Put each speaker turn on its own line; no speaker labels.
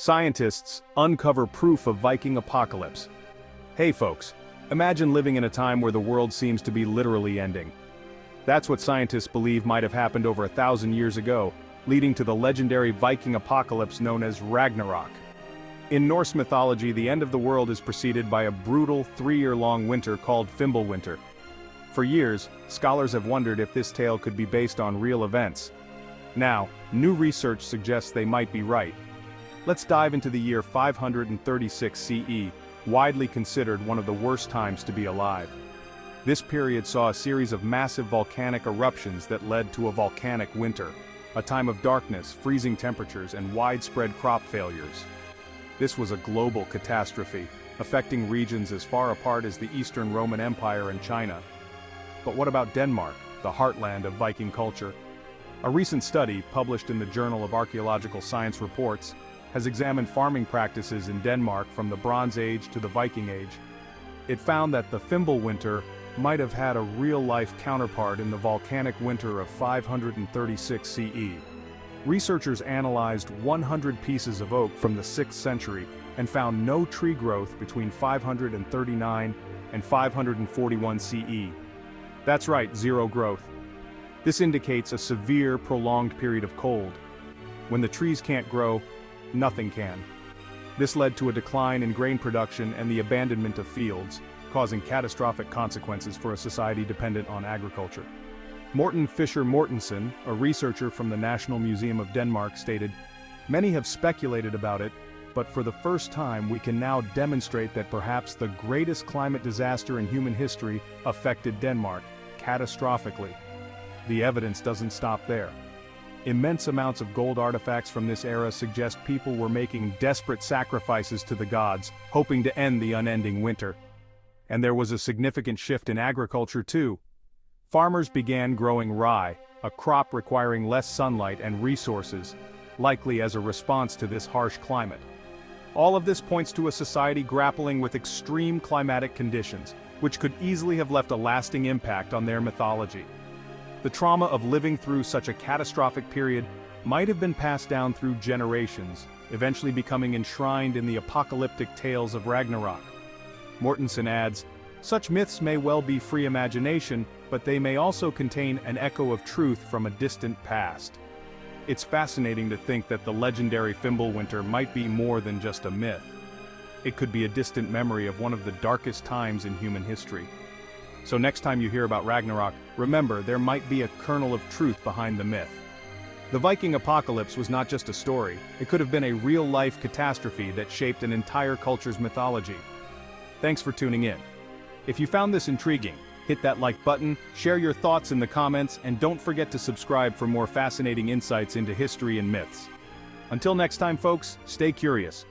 Scientists uncover proof of Viking apocalypse. Hey folks, imagine living in a time where the world seems to be literally ending. That's what scientists believe might have happened over 1,000 years ago, leading to the legendary Viking apocalypse known as Ragnarok. In Norse mythology, the end of the world is preceded by a brutal 3-year-long winter called Fimbulwinter. For years, scholars have wondered if this tale could be based on real events. Now, new research suggests they might be right. Let's dive into the year 536 CE, widely considered one of the worst times to be alive. This period saw a series of massive volcanic eruptions that led to a volcanic winter, a time of darkness, freezing temperatures, and widespread crop failures. This was a global catastrophe, affecting regions as far apart as the Eastern Roman Empire and China. But what about Denmark, the heartland of Viking culture? A recent study, published in the Journal of Archaeological Science Reports, has examined farming practices in Denmark from the Bronze Age to the Viking Age. It found that the Fimbulwinter might have had a real-life counterpart in the volcanic winter of 536 CE. Researchers analyzed 100 pieces of oak from the 6th century and found no tree growth between 539 and 541 CE. That's right, zero growth. This indicates a severe, prolonged period of cold. When the trees can't grow, nothing can. This led to a decline in grain production and the abandonment of fields, causing catastrophic consequences for a society dependent on agriculture. Morten Fischer Mortensen, a researcher from the National Museum of Denmark, stated, "Many have speculated about it, but for the first time we can now demonstrate that perhaps the greatest climate disaster in human history affected Denmark, catastrophically." The evidence doesn't stop there. Immense amounts of gold artifacts from this era suggest people were making desperate sacrifices to the gods, hoping to end the unending winter. And there was a significant shift in agriculture too. Farmers began growing rye, a crop requiring less sunlight and resources, likely as a response to this harsh climate. All of this points to a society grappling with extreme climatic conditions, which could easily have left a lasting impact on their mythology. The trauma of living through such a catastrophic period might have been passed down through generations, eventually becoming enshrined in the apocalyptic tales of Ragnarok. Mortensen adds, "Such myths may well be free imagination, but they may also contain an echo of truth from a distant past." It's fascinating to think that the legendary Fimbulwinter might be more than just a myth. It could be a distant memory of one of the darkest times in human history. So next time you hear about Ragnarok, remember there might be a kernel of truth behind the myth. The Viking apocalypse was not just a story, it could have been a real-life catastrophe that shaped an entire culture's mythology. Thanks for tuning in. If you found this intriguing, hit that like button, share your thoughts in the comments, and don't forget to subscribe for more fascinating insights into history and myths. Until next time folks, stay curious,